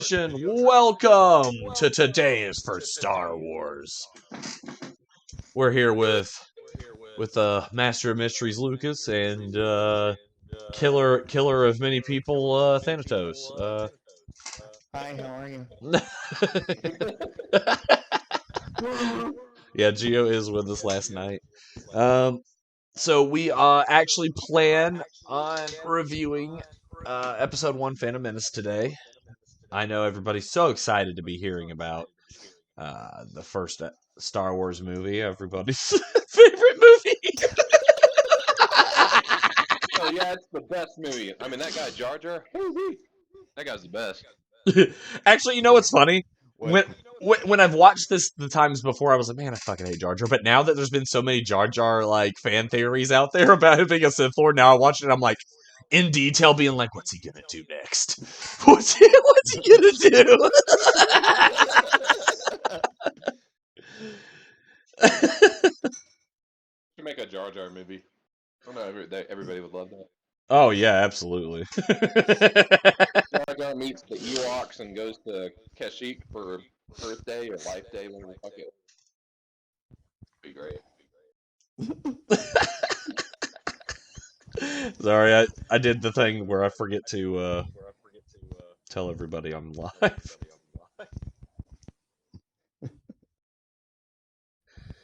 Welcome to today's for Star Wars. We're here with Master of Mysteries Lucas and killer of many people Thanatos. Hi, how are you? Yeah, Geo is with us last night. So we actually plan on reviewing episode 1 Phantom Menace today. I know everybody's so excited to be hearing about the first Star Wars movie, everybody's favorite movie. Oh yeah, it's the best movie. I mean, that guy Jar Jar, that guy's the best. Actually, you know what's funny? What? When I've watched this the times before, I was like, man, I fucking hate Jar Jar. But now that there's been so many Jar Jar like fan theories out there about him being a Sith Lord, now I watch it, I'm like, in detail, being like, what's he gonna do next? What's he gonna do? To make a Jar Jar movie. I know everybody would love that. Oh yeah, absolutely. Jar Jar meets the Ewoks and goes to Kashyyyk for Earth Day or Life Day, whatever the fuck it. Be great. Sorry, I did the thing where I forget to tell everybody I'm live.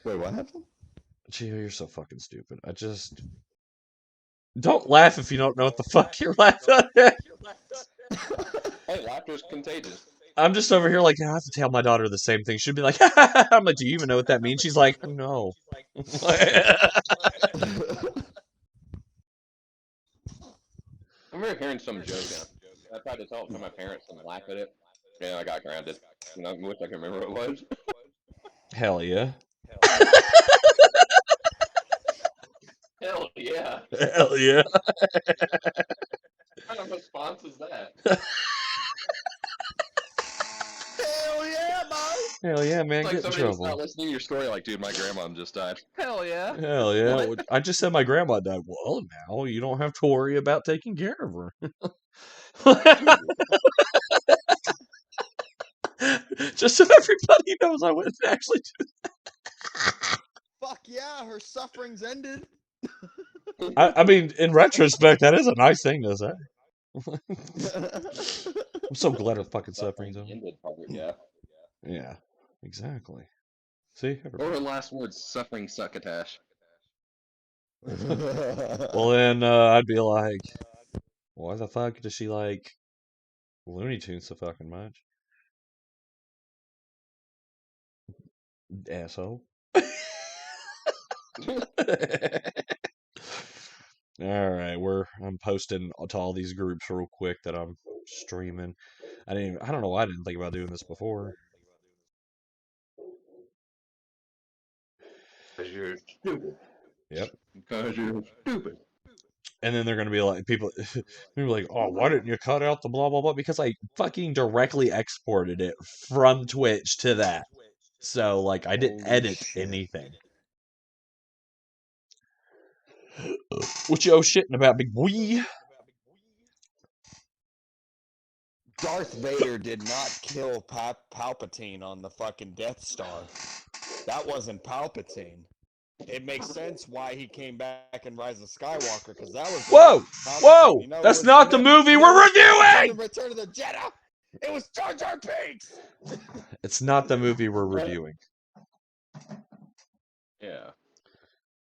Wait, what happened? Gio, you're so fucking stupid. I just don't laugh if you don't know what the fuck you're laughing at. Hey, laughter's contagious. I'm just over here like, I have to tell my daughter the same thing. She'd be like, I'm like, do you even know what that means? She's like, no. I remember hearing some joke now. I tried to tell it to my parents and laugh at it. And I got grounded. And I wish I could remember what it was. Hell yeah. Hell yeah. Hell yeah. What kind of response is that? Hell yeah, man! Hell yeah, man. It's like Get in somebody was not trouble. listening to your story, like, dude, my grandma just died. Hell yeah. Hell yeah. What? I just said my grandma died. Well, now you don't have to worry about taking care of her. Just so everybody knows, I wouldn't actually do. Fuck yeah, her suffering's ended. I mean, in retrospect, that is a nice thing to say. I'm so glad her fucking suffering's over. Ended part, yeah. Yeah, exactly. See? What were her last words? Suffering succotash. Well, then I'd be like, why the fuck does she like Looney Tunes so fucking much? Asshole. All right, I'm posting to all these groups real quick that I'm streaming. I don't know why I didn't think about doing this before. Because you're stupid. Yep. Because you're stupid. And then they're gonna be like, people be like, oh, why didn't you cut out the blah blah blah? Because I fucking directly exported it from Twitch to that. So like, I didn't Holy edit shit. anything. What you shitting about, big boy? Darth Vader did not kill Palpatine on the fucking Death Star. That wasn't Palpatine. It makes sense why he came back in Rise of Skywalker, because that was Whoa! Palpatine. Whoa! You know, That's not the movie we're reviewing! Return of the Jedi! It was Jar Jar Binks! It's not the movie we're reviewing. Yeah.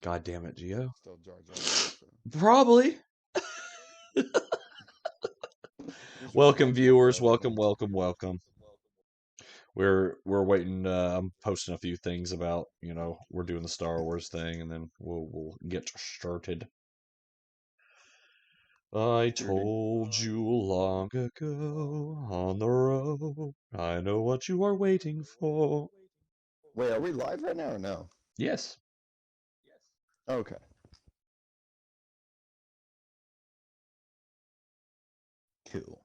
God damn it, Gio. Still Jar Jar Binks. Probably. Welcome, viewers. Welcome. We're waiting. I'm posting a few things about, we're doing the Star Wars thing, and then we'll get started. I told you long ago on the road, I know what you are waiting for. Wait, are we live right now or no? Yes. Okay. Cool.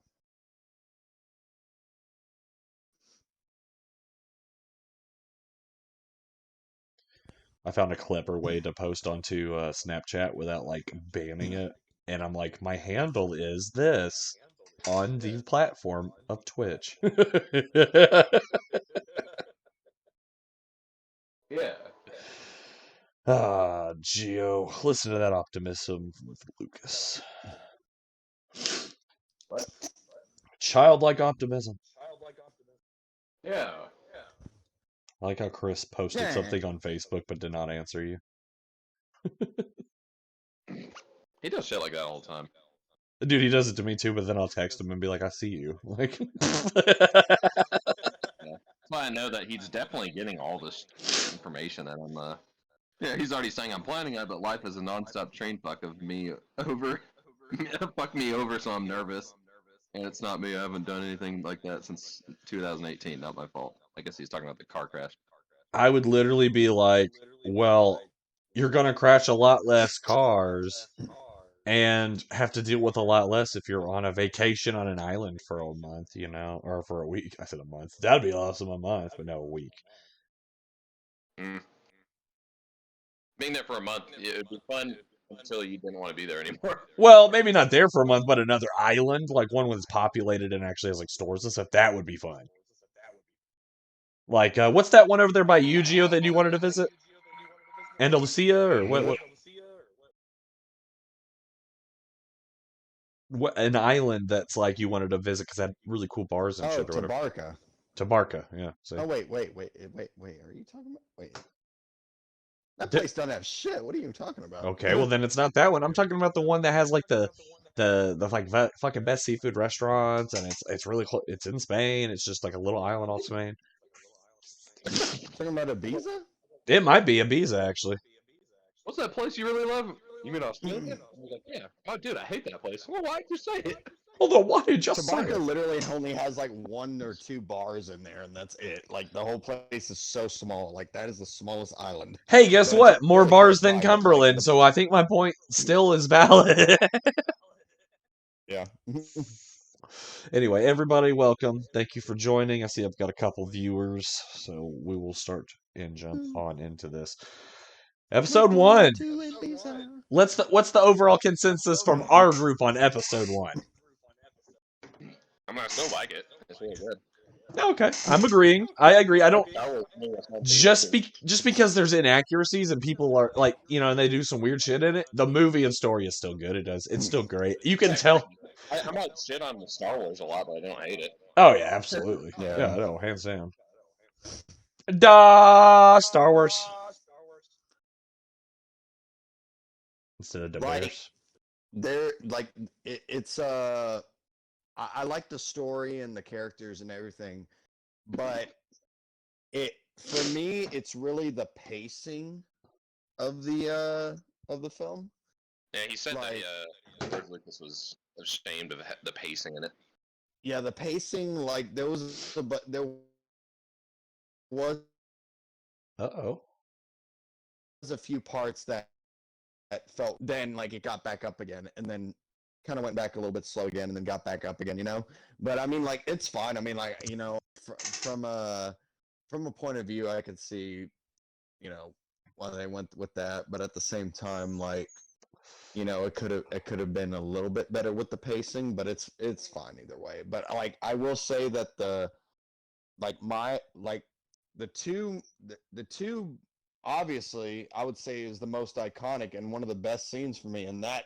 I found a clever way to post onto Snapchat without like banning it, and I'm like, my handle is this. on the platform of Twitch. Yeah. Ah, Gio, listen to that optimism with Lucas. What? Childlike optimism. Yeah. I like how Chris posted something on Facebook but did not answer you. He does shit like that all the time. Dude, he does it to me too, but then I'll text him and be like, I see you. Like, That's why I know that he's definitely getting all this information that I'm. Yeah, he's already saying I'm planning it, but life is a nonstop train fuck of me over. Fuck me over, so I'm nervous. And it's not me. I haven't done anything like that since 2018. Not my fault. I guess he's talking about the car crash. I would literally be like, well, you're going to crash a lot less cars and have to deal with a lot less if you're on a vacation on an island for a month, you know, or for a week. I said a month. That'd be awesome, a month, but no, a week. Being there for a month, it would be fun until you didn't want to be there anymore. Well, maybe not there for a month, but another island, like one that's populated and actually has like stores and stuff. That would be fun. Like, what's that one over there by Yu-Gi-Oh that you wanted to visit? Andalusia or what? An island that's like you wanted to visit because it had really cool bars and shit or whatever. Tabarka. Tabarka, yeah. See? Oh wait. Are you talking about? Wait. That place doesn't have shit. What are you talking about? Okay, well then it's not that one. I'm talking about the one that has like the like fucking best seafood restaurants, and it's really it's in Spain. It's just like a little island off Spain. Talking about Ibiza? It might be Ibiza actually. What's that place you really love? You mean Australia? I was like, yeah. Oh, dude, I hate that place. Well, why'd you say it? Hold on, why did you say Tabarka it? literally only has like 1 or 2 bars in there, and that's it. Like the whole place is so small. Like that is the smallest island. Hey, guess So what? it's More really bars close than by, but, like, Cumberland, so I think my point still is valid. Yeah. Anyway, everybody, welcome. Thank you for joining. I see I've got a couple viewers, so we will start and jump on into this. Episode 1. What's the overall consensus from our group on episode 1? I mean, I still like it. It's really good. Okay, I'm agreeing. I agree. I don't just because there's inaccuracies and people are like, you know, and they do some weird shit in it. The movie and story is still good. It's still great. You can tell. I might shit on the Star Wars a lot, but I don't hate it. Oh yeah, absolutely. Yeah. Yeah, no, hands down. Da Star Wars instead of the Like, Bears. They're like it's I like the story and the characters and everything, but for me it's really the pacing of the film. Yeah, he said Like- that George Lucas was ashamed of the pacing in it. Yeah, the pacing, like there was Uh-oh. a few parts that felt, then like it got back up again and then kind of went back a little bit slow again and then got back up again, you know. But I mean, like it's fine. I mean, like, you know, from a point of view, I could see, you know, why they went with that. But at the same time, like, you know, it could have been a little bit better with the pacing. But it's fine either way. But like, I will say that the two obviously I would say is the most iconic and one of the best scenes for me in that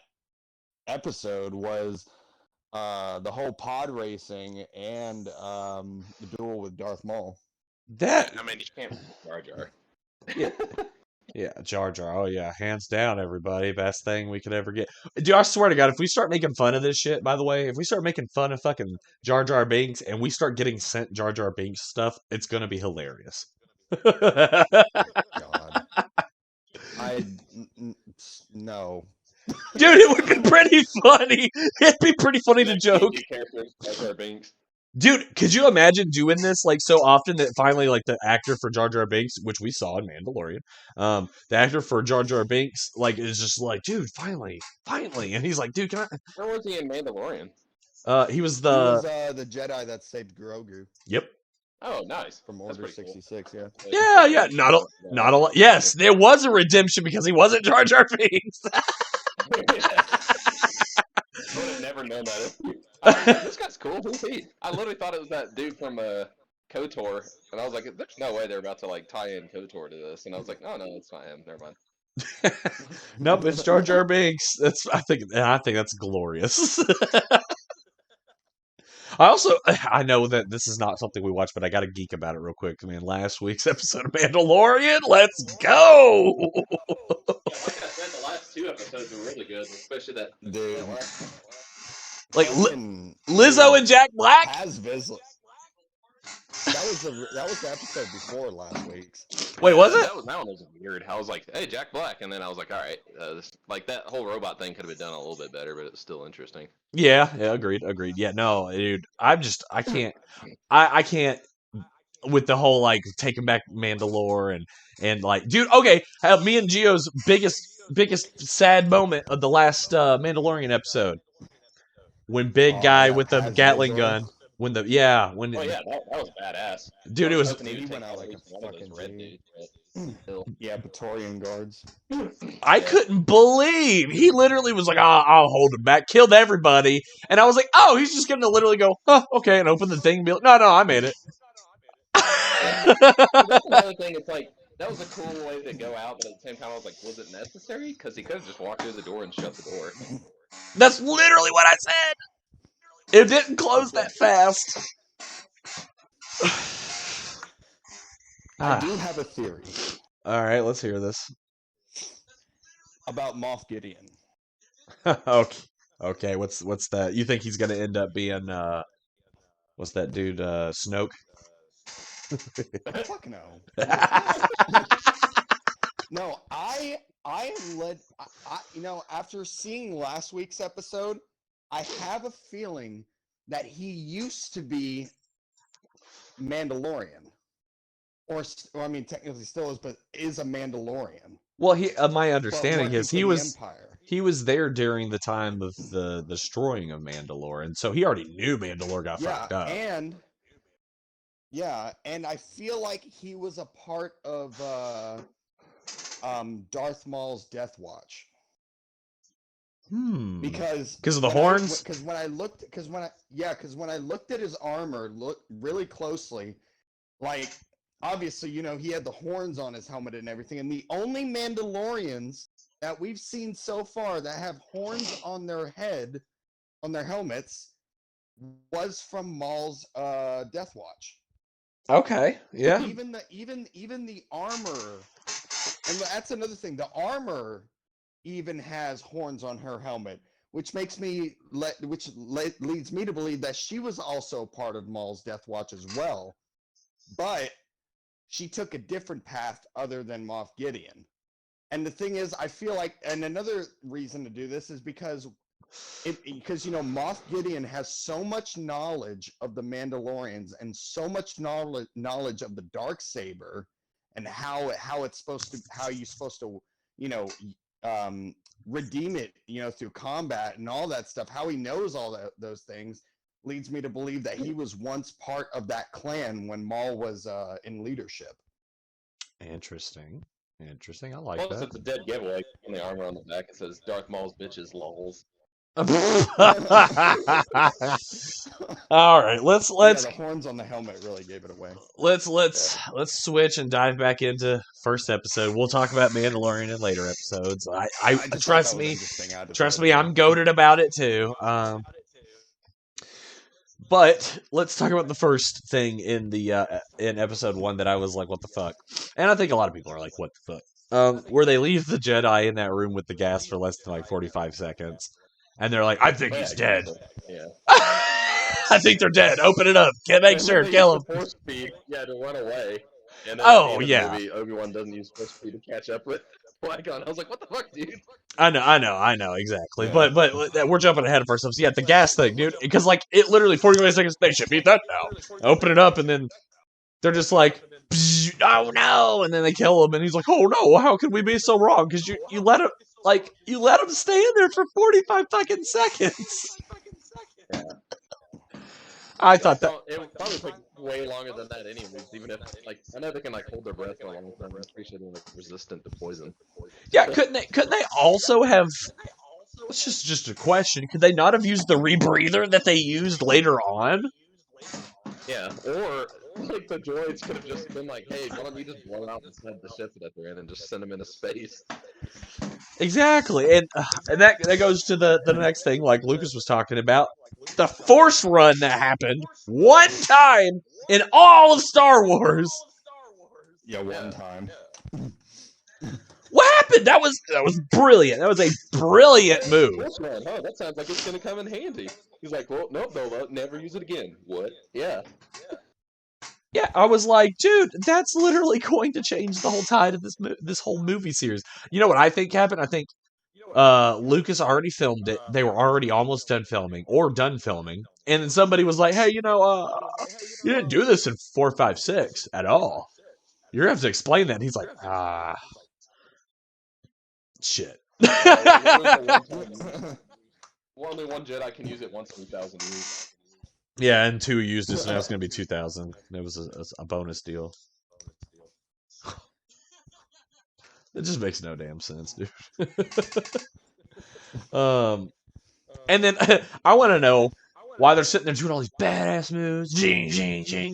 episode was the whole pod racing and the duel with Darth Maul. That I mean, you can't beat Jar Jar. yeah, Jar Jar. Oh yeah, hands down, everybody. Best thing we could ever get. Dude, I swear to God, if we start making fun of this shit, by the way, if we start making fun of fucking Jar Jar Binks and we start getting sent Jar Jar Binks stuff, it's gonna be hilarious. God. No. Dude, it would be pretty funny. It'd be pretty funny to joke. Characters, Jar Jar Binks. Dude, could you imagine doing this like so often that finally like the actor for Jar Jar Binks, which we saw in Mandalorian, the actor for Jar Jar Binks like is just like, dude, finally, and he's like, dude, can I? Where was he in Mandalorian? He was He was the Jedi that saved Grogu Yep. Oh, nice. from That's Order pretty cool. 66. Yeah. Yeah. Not a lot. Yes, there was a redemption because he wasn't Jar Jar Binks. I would have never known that. I was like, this guy's cool. Who's he? I literally thought it was that dude from KOTOR, and I was like, there's no way they're about to like tie in KOTOR to this. And I was like, oh no, it's not him. Never mind. Nope, it's Jar Jar Binks. I think that's glorious. I know that this is not something we watch, but I got to geek about it real quick. Man, last week's episode of Mandalorian, let's go! Yeah, like I said, the last 2 episodes were really good, especially that. Dude. Like Fucking, Lizzo dude, and Jack Black. Has Vizsla. That was the episode before last week's. Wait, was it? That one was weird. I was like, hey, Jack Black, and then I was like, all right, like that whole robot thing could have been done a little bit better, but it's still interesting. Yeah, agreed. Yeah, no, dude, I can't, I can't with the whole like taking back Mandalore and like, dude, okay, me and Gio's biggest sad moment of the last Mandalorian episode when big guy with the Gatling gun. When Oh yeah, that was badass. Dude, it was. He went out like a fucking G. Yeah, Praetorian guards. I couldn't believe he literally was like, I'll hold him back, killed everybody, and I was like, oh, he's just gonna literally go, okay, and open the thing and be like, no, I made it. That's another thing. It's like that was a cool way to go out, but at the same time, I was like, was it necessary? Because he could have just walked through the door and shut the door. That's literally what I said. It didn't close that fast. I do have a theory. All right, let's hear this. About Moff Gideon. Okay. What's that? You think he's gonna end up being what's that dude? Snoke? Fuck no. No, I am led. After seeing last week's episode, I have a feeling that he used to be Mandalorian, or I mean, technically still is, but is a Mandalorian. Well, my understanding is he was Empire. He was there during the time of the destroying of Mandalore, and so he already knew Mandalore got fucked up. And I feel like he was a part of Darth Maul's Death Watch. Because of the horns. Because when I looked at his armor, look really closely, like obviously he had the horns on his helmet and everything, and the only Mandalorians that we've seen so far that have horns on their head, on their helmets, was from Maul's Death Watch. Okay, yeah. Even the armor, and that's another thing. The armor even has horns on her helmet, which leads me to believe that she was also part of Maul's Death Watch as well, but she took a different path other than Moff Gideon. And the thing is, I feel like, and another reason to do this is because Moff Gideon has so much knowledge of the Mandalorians and so much knowledge of the Darksaber and how you're supposed to redeem it, through combat and all that stuff. How he knows all those things leads me to believe that he was once part of that clan when Maul was in leadership. Interesting. I like Plus, that. it's a dead giveaway on the armor on the back. It says Darth Maul's bitches lols. All right, let's the horns on the helmet really gave it away. Let's switch and dive back into first episode. We'll talk about Mandalorian in later episodes. I trust me, I'm goated about it too. But let's talk about the first thing in the in episode 1 that I was like, what the fuck? And I think a lot of people are like, what the fuck? Where they leave the Jedi in that room with the gas for less than like 45 seconds. And they're like, I think he's dead. Yeah. I think they're dead. Open it up. Make sure. Kill him. Force speed, to run away. And then Obi-Wan doesn't use force speed to catch up with Qui-Gon. I was like, what the fuck, dude? I know, exactly. Yeah. But we're jumping ahead of ourselves. Yeah, the gas thing, dude. Because like it literally 45 seconds. They should beat that now. Open it up, and then they're just like, oh no, and then they kill him, and he's like, oh no, how could we be so wrong? Because you let him stay in there for 45 fucking seconds. Yeah. I thought that it probably took way longer than that, anyways. Even if I know they can hold their breath for a long time. I appreciate them resistant to poison. Yeah, couldn't they also have It's just a question. Could they not have used the rebreather that they used later on? Yeah, or like the droids could have just been like, "Hey, why don't you just blow out inside the ship that they're in and just send them into space?" Exactly, and that goes to the next thing, like Lucas was talking about, the Force run that happened one time in all of Star Wars. Yeah, one time. What happened? That was brilliant. That was a brilliant move. Force run, huh? That sounds like it's gonna come in handy. He's like, "Well, nope, Nova, never use it again." What? Yeah. Yeah, I was like, dude, that's literally going to change the whole tide of this whole movie series. You know what I think happened? I think Lucas already filmed it. They were already almost done filming or done filming, and then somebody was like, "Hey, you didn't do this in 4, 5, 6 at all. You're gonna have to explain that." And he's like, shit. Only one Jedi can use it once in 1,000 years. Yeah, and 2 used it, so now it's gonna be 2,000. It was a bonus deal. It just makes no damn sense, dude. And then I want to know why they're sitting there doing all these badass moves,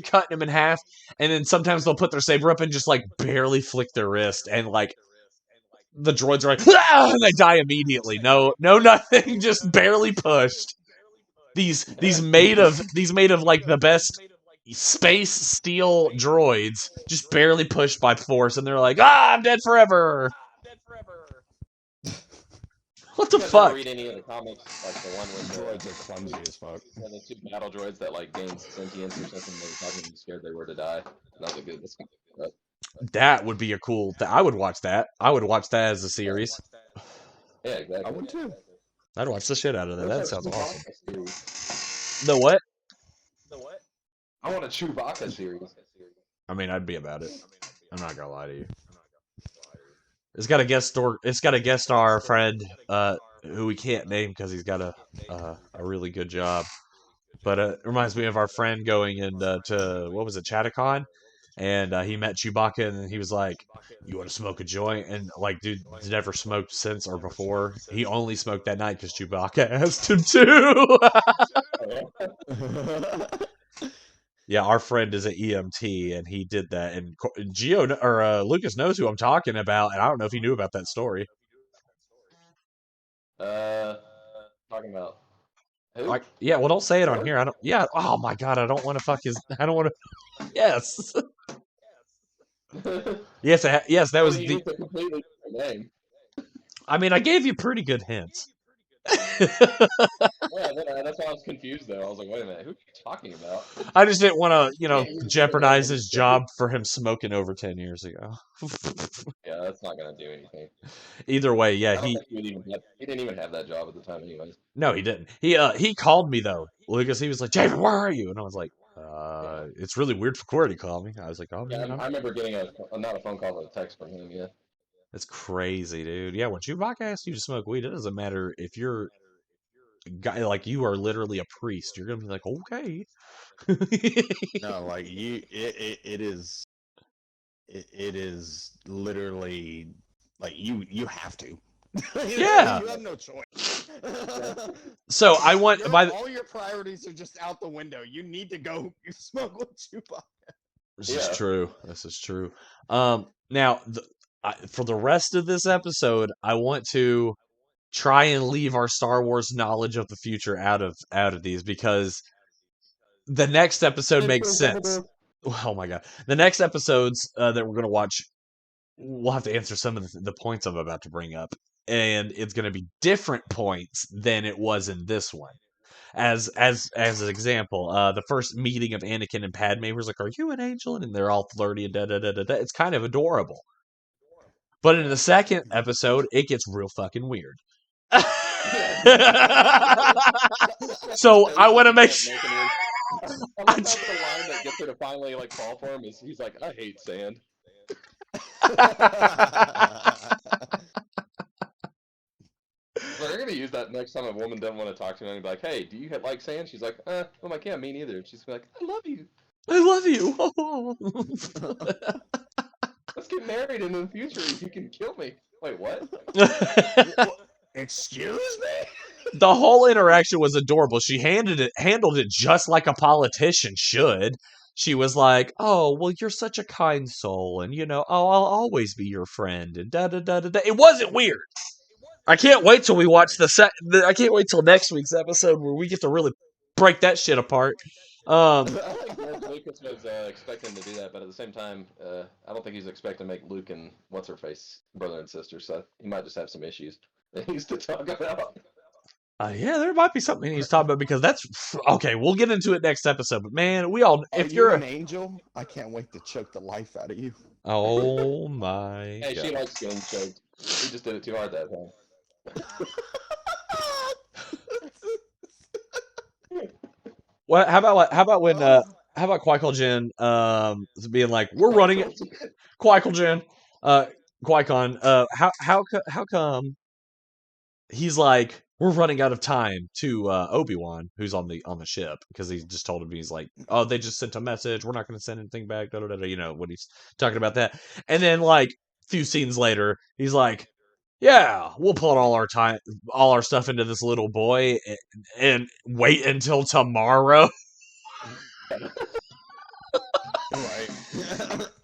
cutting them in half, and then sometimes they'll put their saber up and just like barely flick their wrist, and like the droids are like, ah! And they die immediately. No, nothing, just barely pushed. These made of like the best space steel droids, just barely pushed by force, and they're like, I'm dead forever. What the fuck? Read any of the comics, like the one where Droids are clumsy as fuck. the 2 battle droids that like gained sentience or something. They were talking scared they were to die. That was a good. That would be a cool. I would watch that. I would watch that as a series. Yeah, exactly. I would too. I'd watch the shit out of that. That sounds awesome. Series. The what? I want a Chewbacca series. I mean, I'd be about it. I'm not gonna lie to you. It's got a guest star friend, who we can't name because he's got a really good job. But it reminds me of our friend going to what was it, Chattacon, and he met Chewbacca, and he was like, "You want to smoke a joint?" And like, dude, never smoked since or before. He only smoked that night because Chewbacca asked him to. Yeah, our friend is an EMT, and he did that. And Lucas knows who I'm talking about, and I don't know if he knew about that story. Talking about who? Like, yeah, well, don't say it on here. I don't. Yeah. Oh my god, I don't want to fuck his. I don't want to. Yes. Yes. Yes. That was the. A completely different name. I mean, I gave you pretty good hints. Yeah, that's why I was confused though. I was like, wait a minute, who are you talking about? I just didn't want to, jeopardize his job for him smoking over 10 years ago. Yeah, that's not gonna do anything. Either way, yeah, he didn't even have that job at the time, anyways. No, he didn't. He called me though, Lucas. He was like, "David, where are you?" And I was like, "It's really weird for Corey to call me." I was like, "Oh man." I remember getting not a phone call, but a text from him. Yeah. That's crazy, dude. Yeah, when Chewbacca asks you to smoke weed, it doesn't matter if you're a guy, like you are literally a priest. You're gonna be like, okay. No, like it is literally like you have to. Yeah. You have no choice. So I want all your priorities are just out the window. You need to go smoke with Chewbacca. This is true. This is true. Now for the rest of this episode, I want to try and leave our Star Wars knowledge of the future out of these, because the next episode makes sense. Oh my god. The next episodes that we're going to watch, we'll have to answer some of the points I'm about to bring up, and it's going to be different points than it was in this one. As an example, the first meeting of Anakin and Padme was like, "Are you an angel?" And they're all flirty and da da da da da. It's kind of adorable. But in the second episode, it gets real fucking weird. So I want to make sure. The line that gets her to finally like fall for him is he's like, "I hate sand." So they're gonna use that next time a woman doesn't want to talk to him and be like, "Hey, do you like sand?" She's like, I'm like, "Yeah, me neither." She's like, "I love you. I love you." Let's get married, and in the future you can kill me. Wait, what? Excuse me? The whole interaction was adorable. She handled it just like a politician should. She was like, "Oh, well, you're such a kind soul, and oh, I'll always be your friend." And da da da da da. It wasn't weird. I can't wait till we watch I can't wait till next week's episode where we get to really break that shit apart. I think George Lucas was expecting to do that, but at the same time, I don't think he's expecting to make Luke and what's her face brother and sister. So he might just have some issues that he needs to talk about. Yeah, there might be something he needs to talk about because that's okay. We'll get into it next episode. But man, we all Are if you you're an angel? I can't wait to choke the life out of you. oh my Hey, she god. likes getting choked. He just did it too hard that time. What? How about when? How about Qui Jin being like, we're running it. Qui Jin, Qui-Gon. How come he's like, we're running out of time to Obi-Wan, who's on the ship, because he just told him, he's like, oh, they just sent a message, we're not going to send anything back, da, da, da, da, when he's talking about that. And then like a few scenes later, he's like, yeah, we'll put all our stuff into this little boy and wait until tomorrow. Right.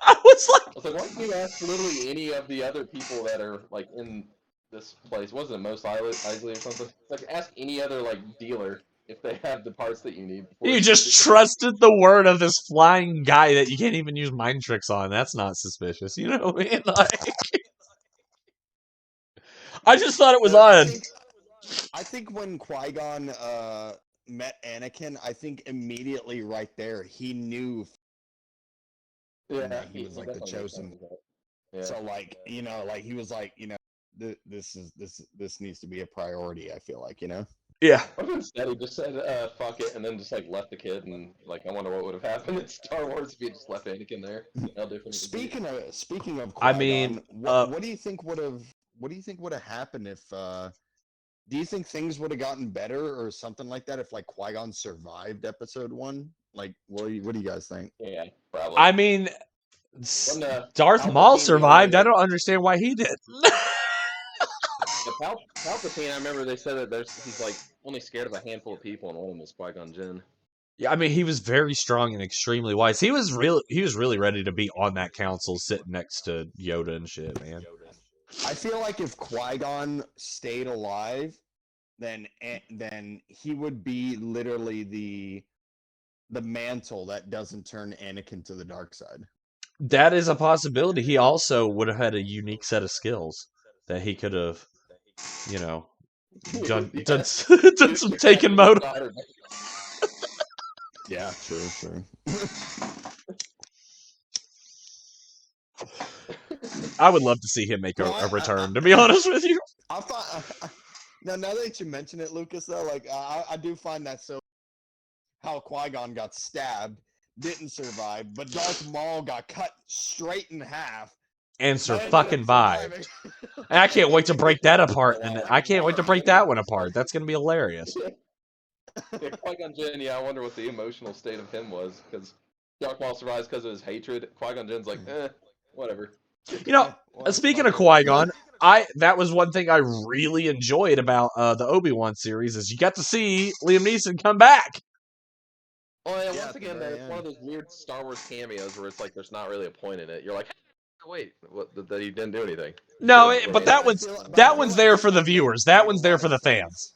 I was like, I was like, why don't you ask literally any of the other people that are like in this place? Wasn't it Mos Eisley or something? Like, ask any other like dealer if they have the parts that you need. you just trusted the word of this flying guy that you can't even use mind tricks on. That's not suspicious, you know what I mean? Like, I just thought it was odd. I think when Qui-Gon met Anakin, I think immediately right there he knew that he was like the chosen. Yeah. So like, like he was like, this needs to be a priority, I feel like, Yeah. Instead, he just said, fuck it, and then just like left the kid, and like, I wonder what would have happened in Star Wars if he just left Anakin there. How different. Speaking of Qui-Gon, I mean, what do you think would have happened if do you think things would have gotten better or something like that if like Qui-Gon survived episode 1? Like, what do you guys think? Yeah, probably. I mean, Darth Maul survived. I don't understand why he did. Palpatine, I remember they said that he's like only scared of a handful of people, and one of them was Qui-Gon Jinn. Yeah, I mean, he was very strong and extremely wise. He was really ready to be on that council, sitting next to Yoda and shit, man. I feel like if Qui-Gon stayed alive, then he would be literally the mantle that doesn't turn Anakin to the dark side. That is a possibility. He also would have had a unique set of skills that he could have, done some taken mode. Yeah, true. I would love to see him make a return, to be honest with you. I thought now that you mention it, Lucas, though, like I do find that so how Qui-Gon got stabbed, didn't survive, but Darth Maul got cut straight in half and fucking survived. And I can't wait to break that apart. And I can't wait to break that one apart. That's gonna be hilarious. Yeah, Qui-Gon Jinn, I wonder what the emotional state of him was, because Darth Maul survives because of his hatred. Qui-Gon Jinn's like, whatever. Speaking of Qui-Gon, that was one thing I really enjoyed about the Obi-Wan series is you got to see Liam Neeson come back. Oh yeah, once again, it's one of those weird Star Wars cameos where it's like there's not really a point in it. You're like, hey, wait, that he didn't do anything. No, but that one's there for the viewers. That one's there for the fans.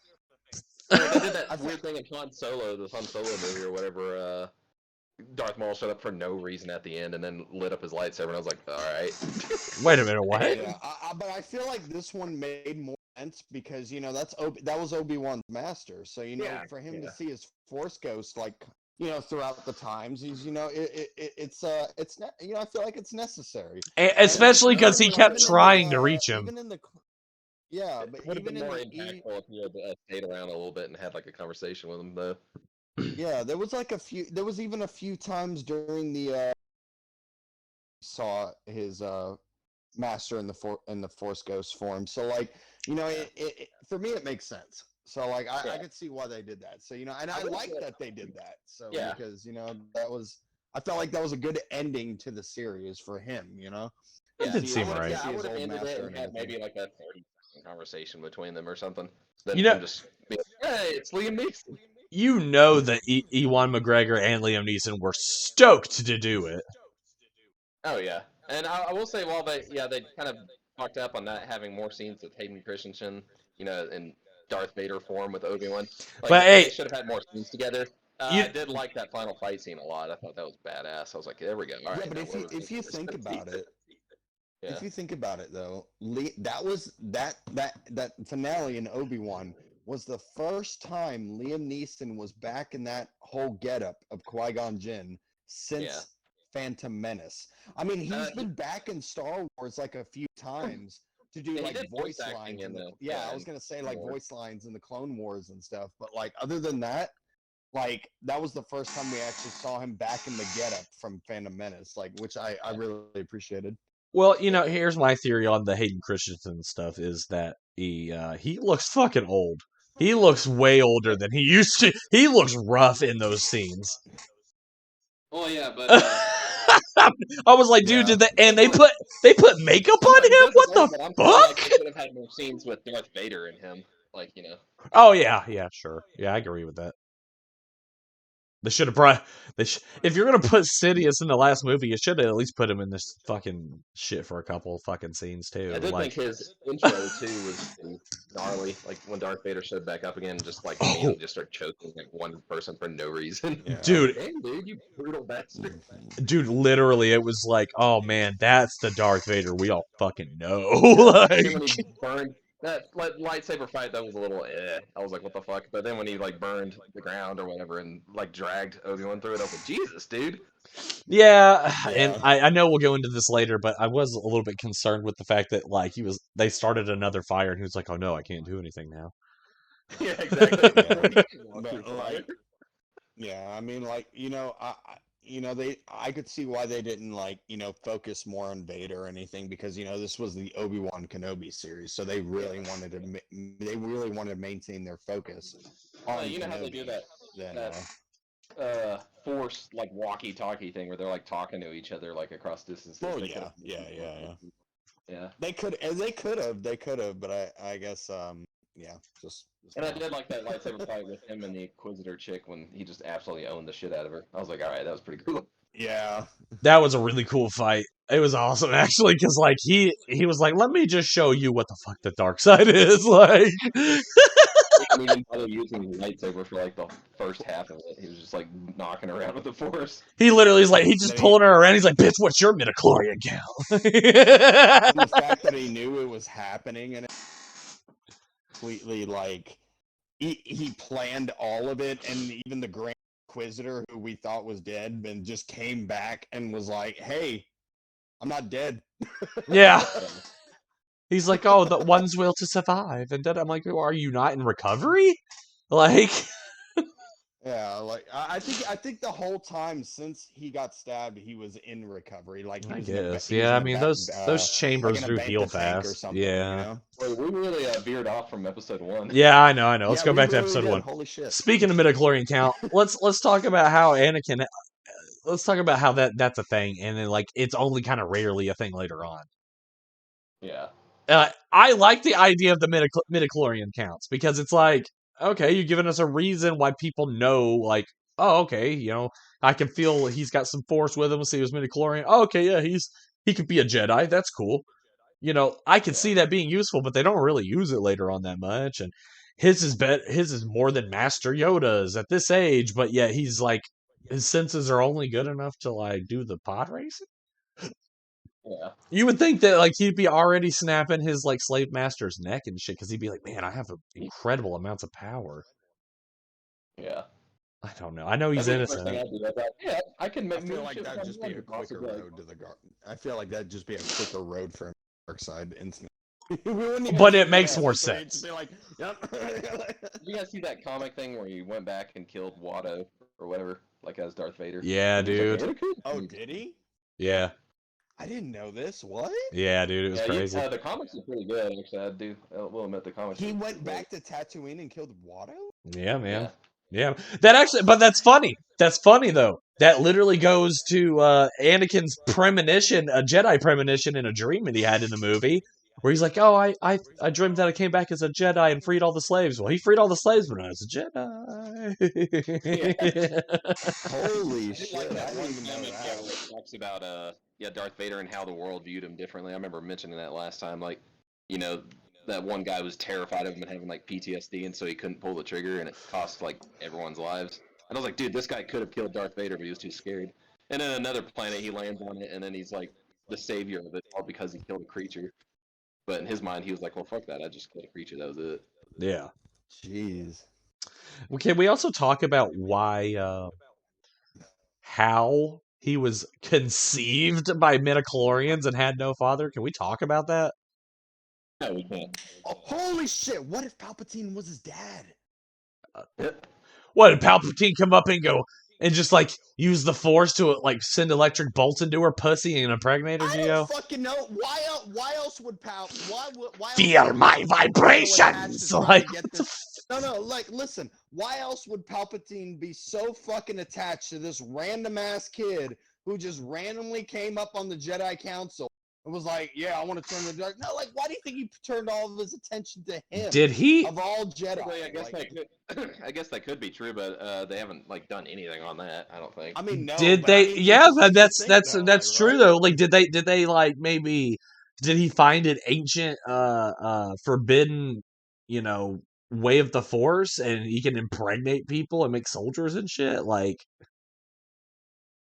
They did that weird thing in Han Solo, the Han Solo movie or whatever. Darth Maul showed up for no reason at the end and then lit up his lightsaber, and I was like, all right. Wait a minute, what? Yeah, but I feel like this one made more sense because that was Obi-Wan's master, so for him to see his Force ghost like throughout the times, he's it's I feel like it's necessary, especially because he kept trying to reach him. Even in the but it would have even been more impactful if he had stayed around a little bit and had like a conversation with him, though. Yeah, there was even a few times during the saw his master in the Force ghost form. So like, for me it makes sense. So like I could see why they did that. So and I like that they did that. So because I felt like that was a good ending to the series for him. It did seem right. I would have ended it and had maybe like a 30 conversation between them or something. Then You know- him just being like, hey, it's Liam Neeson. You know that Ewan McGregor and Liam Neeson were stoked to do it. Oh yeah, and I will say while they kind of fucked up on not having more scenes with Hayden Christensen, in Darth Vader form with Obi-Wan. Like, But hey, they should have had more scenes together. I did like that final fight scene a lot. I thought that was badass. I was like, there we go. All right, but if you think about it, yeah. if you think about it though, that was that finale in Obi-Wan was the first time Liam Neeson was back in that whole getup of Qui-Gon Jinn since Phantom Menace. I mean, he's been back in Star Wars like a few times to do like voice lines in the I was gonna say like voice lines in the Clone Wars and stuff, but like other than that, like that was the first time we actually saw him back in the getup from Phantom Menace, like which I really appreciated. Well, here's my theory on the Hayden Christensen stuff is that he looks fucking old. He looks way older than he used to. He looks rough in those scenes. Well, yeah, but I was like, dude, they put makeup on him? What the fuck? Like they should have had more scenes with Darth Vader and him, like Oh yeah, sure, yeah, I agree with that. They should have brought. If you're gonna put Sidious in the last movie, you should have at least put him in this fucking shit for a couple fucking scenes too. I did think his intro too was gnarly. Like when Darth Vader showed back up again, just like just start choking like one person for no reason. Yeah. Dude, hey, dude, you brutal bastard. Dude, literally, it was like, oh man, that's the Darth Vader we all fucking know. Like, when he burned that lightsaber fight, that was a little I was like, what the fuck? But then when he like burned the ground or whatever and like dragged Obi-Wan through it, I was like, Jesus, dude. Yeah, and I know we'll go into this later, but I was a little bit concerned with the fact that like they started another fire and he was like, oh no, I can't do anything now. Yeah, exactly. I mean, like I could see why they didn't like focus more on Vader or anything because this was the Obi-Wan Kenobi series, so they really wanted to maintain their focus. Well, you know how they do that force like walkie-talkie thing where they're like talking to each other like across distances. Oh yeah. They could have, but I guess just. And I did like that lightsaber fight with him and the Inquisitor chick when he just absolutely owned the shit out of her. I was like, all right, that was pretty cool. Yeah, that was a really cool fight. It was awesome actually, because like he was like, let me just show you what the fuck the dark side is like. I mean, he didn't bother using the lightsaber for like the first half of it. He was just like knocking around with the Force. He literally is like, he's just pulling her around. He's like, bitch, what's your midichlorian count? The fact that he knew it was happening and completely like he planned all of it, and even the Grand Inquisitor, who we thought was dead, and just came back and was like, "Hey, I'm not dead." Yeah. He's like, oh, the one's will to survive, and then I'm like, are you not in recovery? Like, yeah, like I think the whole time since he got stabbed, he was in recovery. Like I guess, yeah. I mean, those chambers do heal fast. Yeah. Well, we really veered off from episode 1. Yeah, I know. Let's go back to episode 1. Holy shit! Speaking of midichlorian count, let's talk about how Anakin. Let's talk about how that's a thing, and then like it's only kind of rarely a thing later on. Yeah. I like the idea of the midichlorian counts because it's like, okay, you're giving us a reason why people know, like, oh, okay, I can feel he's got some force with him. So he was midichlorian. Oh, okay, yeah, he could be a Jedi. That's cool. I can see that being useful, but they don't really use it later on that much. And his is more than Master Yoda's at this age, but yet he's like, his senses are only good enough to like do the pod racing. Yeah. You would think that like he'd be already snapping his like slave master's neck and shit because he'd be like, man, I have incredible amounts of power. Yeah. I don't know. I know he's innocent. Yeah, I can. I feel like that'd just be a quicker road to the dark. I feel like that'd just be a quicker road for him dark side instantly. But it makes more sense. Like, yep. You guys see that comic thing where he went back and killed Watto or whatever, like as Darth Vader? Yeah, dude. Like, oh, did he? Yeah. I didn't know this. What? Yeah, dude, it was crazy. The comics are pretty good, actually. I will admit the comics. He went back to Tatooine and killed Watto? Yeah, man. Yeah. That actually, but that's funny. That's funny though. That literally goes to Anakin's premonition, a Jedi premonition in a dream that he had in the movie. where he's like, "Oh, I dreamed that I came back as a Jedi and freed all the slaves." Well, he freed all the slaves, but not as a Jedi. Holy I do shit! like I that didn't one even know comic, yeah, where that. it talks about Darth Vader and how the world viewed him differently. I remember mentioning that last time, like, you know, that one guy was terrified of him and having like PTSD, and so he couldn't pull the trigger, and it cost like everyone's lives. And I was like, dude, this guy could have killed Darth Vader, but he was too scared. And then another planet, he lands on it, and then he's like the savior of it all because he killed a creature. But in his mind, he was like, well, fuck that, I just killed a creature, that was it. Yeah. Jeez. Well, can we also talk about why how he was conceived by midichlorians and had no father? Can we talk about that? No, we can't. Oh, holy shit! What if Palpatine was his dad? What did Palpatine come up and go and just like use the Force to like send electric bolts into her pussy and impregnate her, I Gio? don't fucking know. Why else would Feel my vibrations. Like, get this? No, like, listen. Why else would Palpatine be so fucking attached to this random ass kid who just randomly came up on the Jedi Council and was like, "Yeah, I want to turn the dark." No, like, why do you think he turned all of his attention to him? did he? Of all Jedi, Well, I guess like, that could, I guess that could be true, but they haven't like done anything on that. I don't think. I mean, no. Did but I they? mean, it Yeah, just makes you that's think, that's though, that's like, true right? though. Like, did they like maybe? Did he find an ancient forbidden, way of the Force, and he can impregnate people and make soldiers and shit? Like,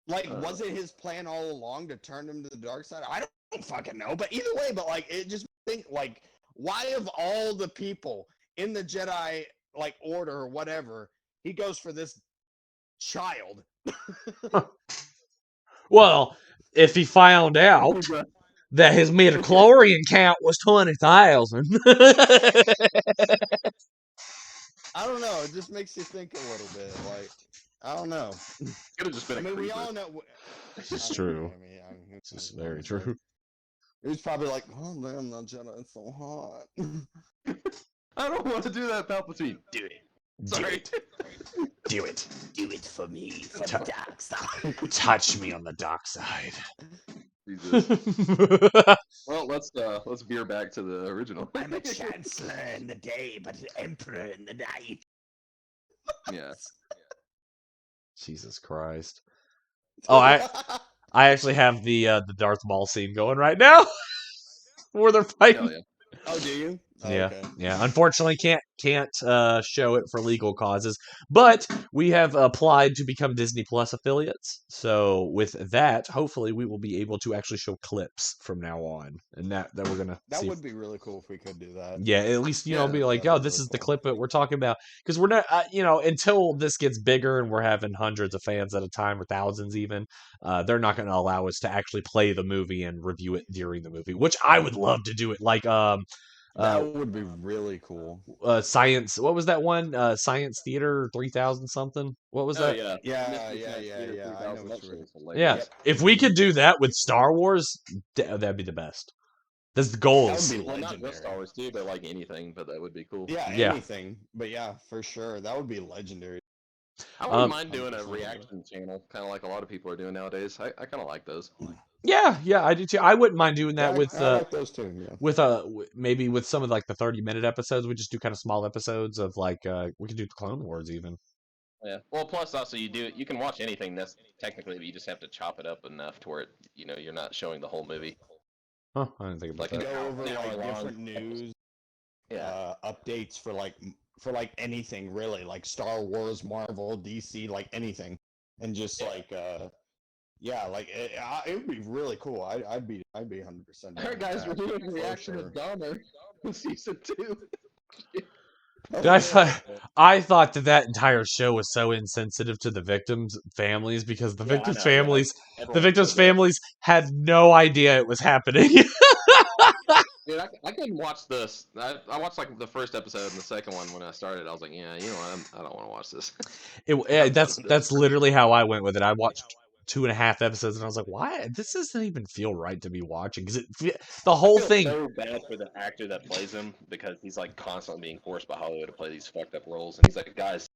Like, was it his plan all along to turn him to the dark side? I don't fucking know. But either way, but like, it just think like, why of all the people in the Jedi like order or whatever, he goes for this child. well, if he found out that his midichlorian count was 20,000. I don't know. It just makes you think a little bit. Like, I don't know. Could have just been I a mean, we creeper. all know. This is I don't know, true. I mean, This is very true. He was probably like, "Oh man, the Jedi is so hot." I don't want to do that, Palpatine. Do it. Sorry. Do it. Do it for me, for the dark side. Touch me on the dark side. Jesus. Well, let's veer back to the original. I'm a chancellor in the day, but an emperor in the night. Yeah. Jesus Christ. Oh, I actually have the Darth Maul scene going right now, where they're fighting. Hell yeah. Oh, do you? Oh, Yeah, okay. yeah. Unfortunately, can't show it for legal causes, but we have applied to become Disney Plus affiliates. So with that, hopefully, we will be able to actually show clips from now on, and that we're gonna. That see. would be really cool if we could do that. Yeah, at least Yeah, be like, that'd oh, be this really is the cool. clip that we're talking about, because we're not, until this gets bigger and we're having hundreds of fans at a time or thousands even, they're not going to allow us to actually play the movie and review it during the movie, which I would love to do it. Like, That would be really cool. science. What was that one? Science Theater 3000 something. What was Oh that? yeah. Yeah, Mystery yeah, Science yeah, Theater yeah, I 3000, know that what shit you're- was hilarious. Yeah, Yep. if we could do that with Star Wars, that'd be the best. That's the goal. That would be Well, not legendary. just Star Wars too, but like anything, but that would be cool. Yeah, Yeah. anything. But yeah, for sure, that would be legendary. I wouldn't Um, mind doing a 100%. reaction channel, kind of like a lot of people are doing nowadays. I kind of like those. Yeah, I do too. I wouldn't mind doing that Yeah, with I like those too. Yeah. with maybe with some of like the 30-minute episodes. We just do kind of small episodes of like we could do the Clone Wars even. Yeah. Well, plus also you can watch anything that's technically, but you just have to chop it up enough to where it, you're not showing the whole movie. Huh, I didn't think about Like that. Go over an hour like long. different news, Yeah. updates for like anything really, like Star Wars, Marvel, DC, like anything, and just like yeah, like it would be really cool. I'd be 100%. All right, guys, we're doing a reaction sure. of Dahmer in season 2. Dude, I thought that entire show was so insensitive to the victims' families, because the Yeah, I victims' know, families, yeah. the Everyone victims' said that. families had no idea it was happening. Dude, I couldn't watch this. I watched like the first episode and the second one when I started. I was like, yeah, you know what? I don't want to watch this. That's literally how I went with it. I watched 2.5 episodes and I was like, why? This doesn't even feel right to be watching, because the whole I feel thing. so bad for the actor that plays him, because he's like constantly being forced by Hollywood to play these fucked up roles, and he's like, guys.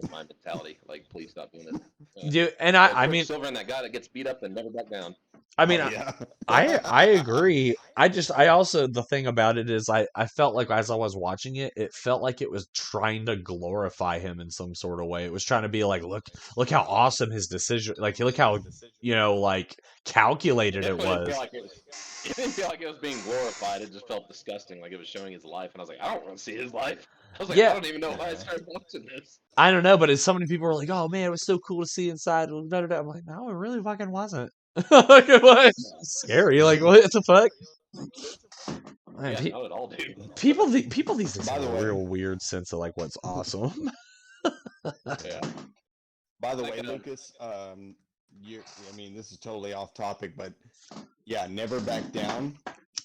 with my mentality. Like, please stop doing it. Dude, and Yeah, I mean, Quicksilver and that guy that gets beat up and never back down. I mean, Oh, yeah. I agree. I also the thing about it is I felt like as I was watching it, it felt like it was trying to glorify him in some sort of way. It was trying to be like, look how awesome his decision, like look how like calculated it Definitely didn't was. feel like it didn't feel like it was being glorified. It just felt disgusting, like it was showing his life. And I was like, I don't want to see his life. I was like, Yeah. I don't even know why I started watching this. I don't know, but it's so many people were like, "Oh man, it was so cool to see inside." I'm like, no, it really fucking wasn't. Like it was scary. Like what the fuck? Man, Yeah, not at all, dude. people these days By have the a way- real weird sense of like what's awesome. Yeah. By the Like, way, Lucas, I mean, this is totally off topic, but yeah, Never Back Down,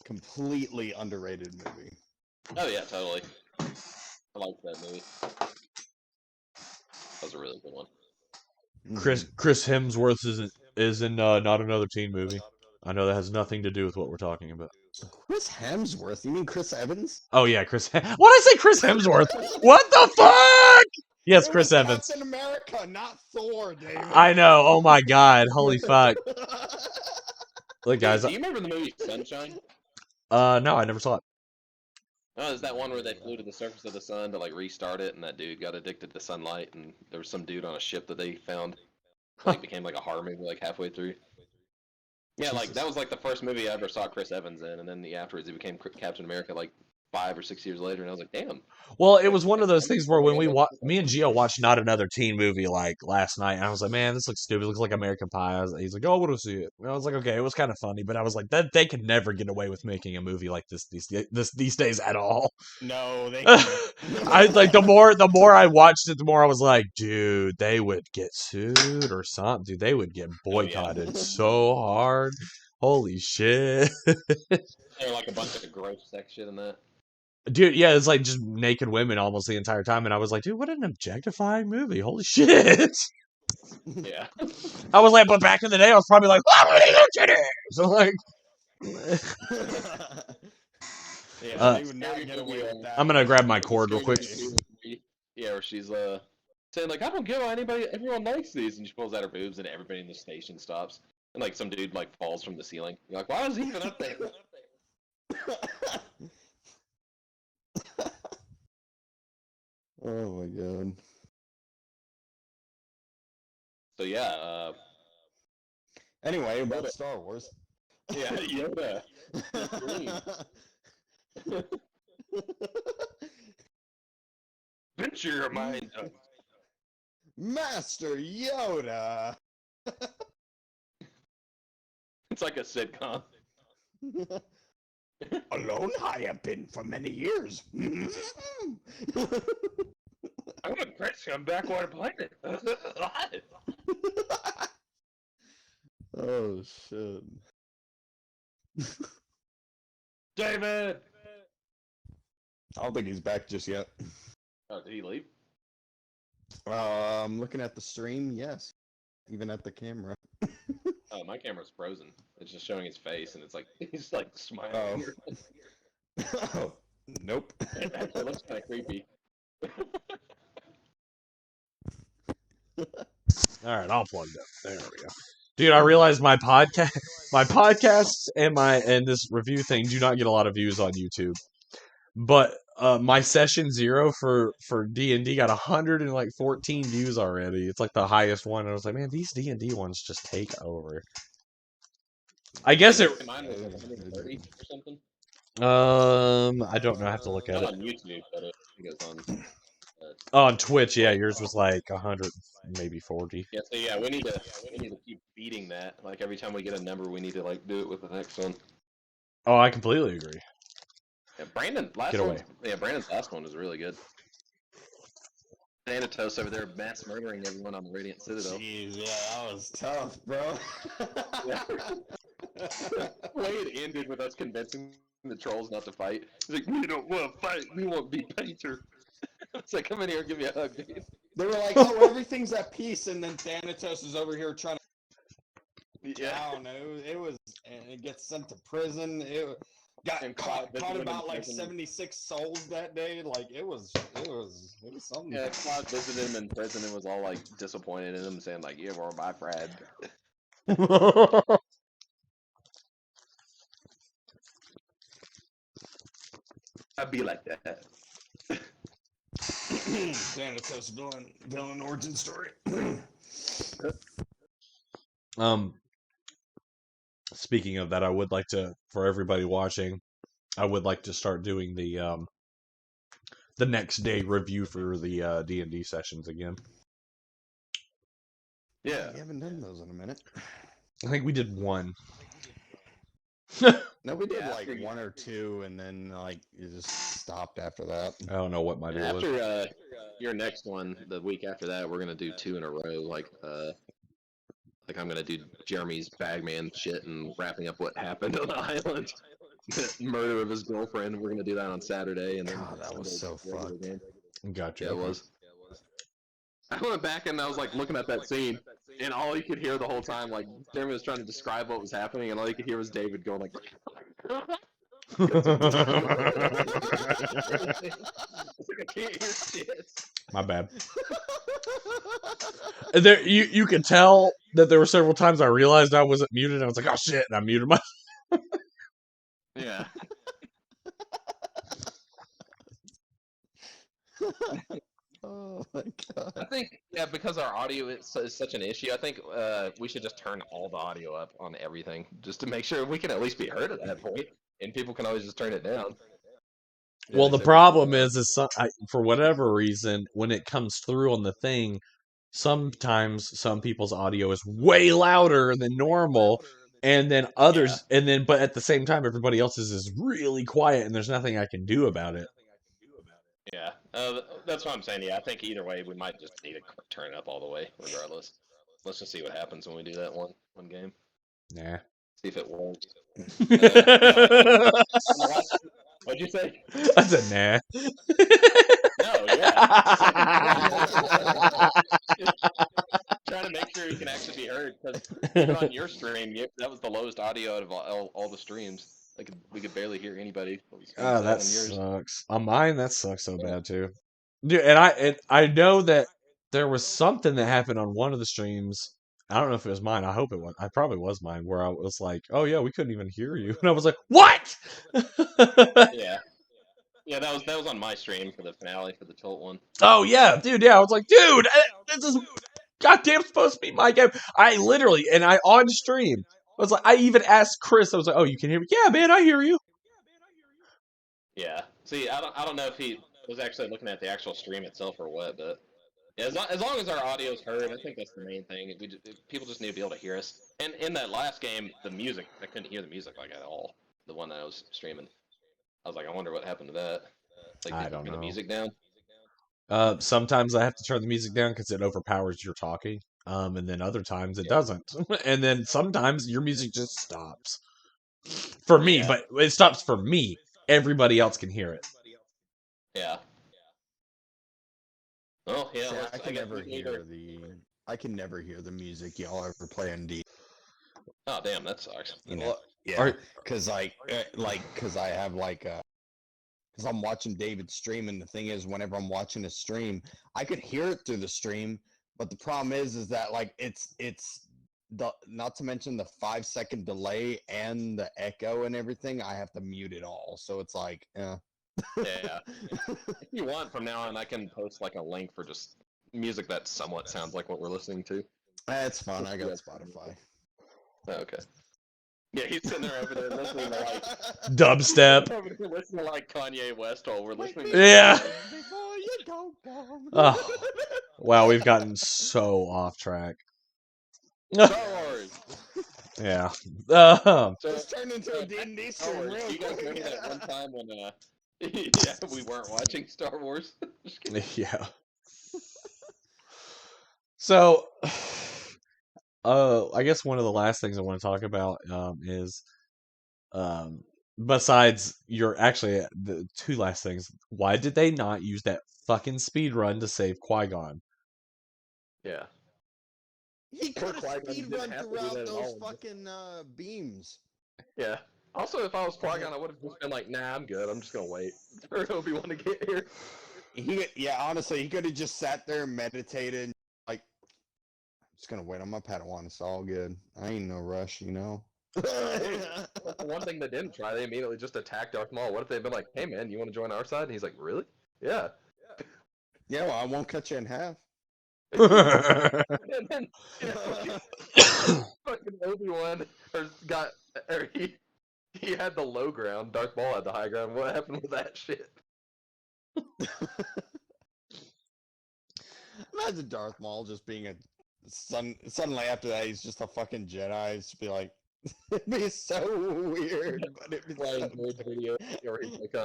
completely underrated movie. Oh yeah, totally. I liked that movie. That was a really good one. Chris Hemsworth is in Not Another Teen Movie. I know that has nothing to do with what we're talking about. Chris Hemsworth? You mean Chris Evans? Oh yeah, Why did I say Chris Hemsworth? What the fuck? Yes, It Chris was Evans. Captain America, not Thor, David. I know. Oh my god. Holy fuck. Look, guys. Do you remember the movie Sunshine? No, I never saw it. Oh, is that one where they flew to the surface of the sun to like restart it, and that dude got addicted to sunlight, and there was some dude on a ship that they found, like became like a horror movie like halfway through. Yeah, like that was like the first movie I ever saw Chris Evans in, and then afterwards he became Captain America like 5 or 6 years later, and I was like, damn. Well, it was one of those things where when me and Gio watched Not Another Teen Movie like last night, and I was like, man, this looks stupid. It looks like American Pie. He's like, oh, I want to see it. And I was like, okay, it was kind of funny, but I was like, that they could never get away with making a movie like this these days at all. No, they. I like the more I watched it, the more I was like, dude, they would get sued or something. Dude, they would get boycotted so hard. Holy shit. There like a bunch of gross sex shit in that. Dude, yeah, it's like just naked women almost the entire time, and I was like, dude, what an objectifying movie! Holy shit! Yeah. I was like, but back in the day, I was probably like, what are they doing? So like, yeah, they would not get away with that. I'm gonna grab my cord real quick. Yeah, where she's saying like, I don't get why everyone likes these, and she pulls out her boobs, and everybody in the station stops, and like some dude like falls from the ceiling. You're like, why is he even up there? Oh my god. So yeah. Anyway, about Star Wars. Yeah, Yoda. Venture your mind. Master Yoda. It's like a sitcom. Alone I have been for many years. I'm a Chris on backwater planet. Oh shit. David. I don't think he's back just yet. Oh, did he leave? Looking at the stream, yes. Even at the camera. Oh, my camera's frozen. It's just showing his face, and it's like he's like smiling. Oh, nope. It looks kind of creepy. All right, all plugged up. There we go. Dude, I realized my podcasts and this review thing do not get a lot of views on YouTube, but my session 0 for D&D got 114 views already. It's like the highest one. And I was like, man, these D&D ones just take over. I guess it. Mine was 130 or something. I don't know. I have to look at Not it. on YouTube, but I think it was on. Oh, on Twitch, yeah, yours was like 100, maybe 40. Yeah, so yeah, we need to keep beating that. Like every time we get a number, we need to like do it with the next one. Oh, I completely agree. Yeah, Brandon's last one was really good. Thanatos over there mass murdering everyone on the Radiant Citadel. Jeez, yeah, that was tough, bro. The way it ended with us convincing the trolls not to fight. It's like, we don't want to fight, we want to be painter. It's like, come in here and give me a hug, dude. They were like, oh, everything's at peace, and then Thanatos is over here trying to... Yeah. I don't know. It was... And it gets sent to prison. Got And caught Cloud visited about him like in prison. 76 souls that day. Like it was something. Yeah, Cloud visited him in prison and was all like disappointed in him, saying like, "You were my friend." I'd be like that. Thanatos villain origin story. Speaking of that, I would like to, for everybody watching, I would like to start doing the next day review for the D&D sessions again. Yeah. You haven't done those in a minute. I think we did one. No, we did Yeah, like after- 1 or 2, and then like you just stopped after that. I don't know what my deal was. After your next one, the week after that, we're gonna do 2 in a row. Like I'm gonna do Jeremy's Bagman shit and wrapping up what happened on the island. The murder of his girlfriend. We're gonna do that on Saturday, and then God, that was Sunday, so regular fucked. game. Gotcha. Yeah, it was. I went back and I was like looking at that scene, and all you could hear the whole time, like Jeremy was trying to describe what was happening, and all you could hear was David going like, I can't hear shit. My bad. There, you could tell that there were several times I realized I wasn't muted. And I was like, "Oh shit!" And I muted my. Yeah. Oh my god. I think, yeah, because our audio is such an issue, I think we should just turn all the audio up on everything, just to make sure we can at least be heard at that point, and people can always just turn it down. Well, they the say problem is for whatever reason, when it comes through on the thing, sometimes some people's audio is way louder than normal, and then others, but at the same time, everybody else's is really quiet, and there's nothing I can do about it. Yeah, that's what I'm saying. Yeah, I think either way, we might just need to turn it up all the way, regardless. Let's just see what happens when we do that one game. Nah. See if it works. What'd you say? I said nah. No, yeah. Trying to make sure you can actually be heard, because even on your stream, that was the lowest audio out of all the streams. We could barely hear anybody. Oh, that sucks. On mine, that sucks so bad too. Dude, and I know that there was something that happened on one of the streams. I don't know if it was mine. I hope it was. I probably was mine, where I was like, "Oh yeah, we couldn't even hear you," and I was like, "What?" Yeah, that was on my stream for the finale for the Tilt one. Oh yeah, dude. Yeah, I was like, "Dude, this is goddamn supposed to be my game." I literally, and I on stream, I was like, I even asked Chris. I was like, "Oh, you can hear me?" Yeah, man, I hear you. Yeah. See, I don't know if he was actually looking at the actual stream itself or what, but yeah, as long as our audio's heard, I think that's the main thing. People just need to be able to hear us. And in that last game, the music, I couldn't hear the music like at all. The one that I was streaming, I was like, I wonder what happened to that. Like, I did you don't turn the know. music down? Sometimes I have to turn the music down because it overpowers your talking. And then other times it doesn't. And then sometimes your music just stops. For me, but it stops for me. Everybody else can hear it. Yeah. Oh yeah. See, I can never hear the music y'all ever play in D. Oh damn, that sucks. You know, yeah, because I have because I'm watching David stream, and the thing is, whenever I'm watching a stream, I could hear it through the stream, but the problem is that like it's the, not to mention the 5-second delay and the echo and everything. I have to mute it all, so it's like, Yeah. If you want, from now on, I can post like a link for just music that somewhat sounds like what we're listening to. That's fine. I got Spotify. Oh, okay. Yeah, he's sitting there over there listening to like Dubstep. over there listening to like Kanye West while we're listening. Yeah. Before you go down. Oh, wow, we've gotten so off track. Star Wars. Yeah. So it's turned into a D&D Star stream. Wars. Real Do you guys quick. remember that one time when we weren't watching Star Wars? Yeah. So, I guess one of the last things I want to talk about is, besides the two last things, why did they not use that fucking speed run to save Qui-Gon? Yeah. He could have Qui-Gon speed didn't run have to do throughout that at those all. fucking beams. Yeah. Also, if I was Qui-Gon, I would have just been like, nah, I'm good. I'm just gonna wait for Obi-Wan to get here. Honestly, he could have just sat there and meditated, like, just gonna wait on my Padawan. It's all good. I ain't no rush, you know. That's the one thing they didn't try. They immediately just attacked Darth Maul. What if they'd been like, hey man, you want to join our side? And he's like, really? Yeah. Yeah, well, I won't cut you in half. And then, you know, fucking Obi-Wan he had the low ground. Darth Maul had the high ground. What happened with that shit? Imagine Darth Maul just being a suddenly after that he's just a fucking Jedi. It's just be like, it'd be so weird, but it'd be Playing so George good. video where he's like,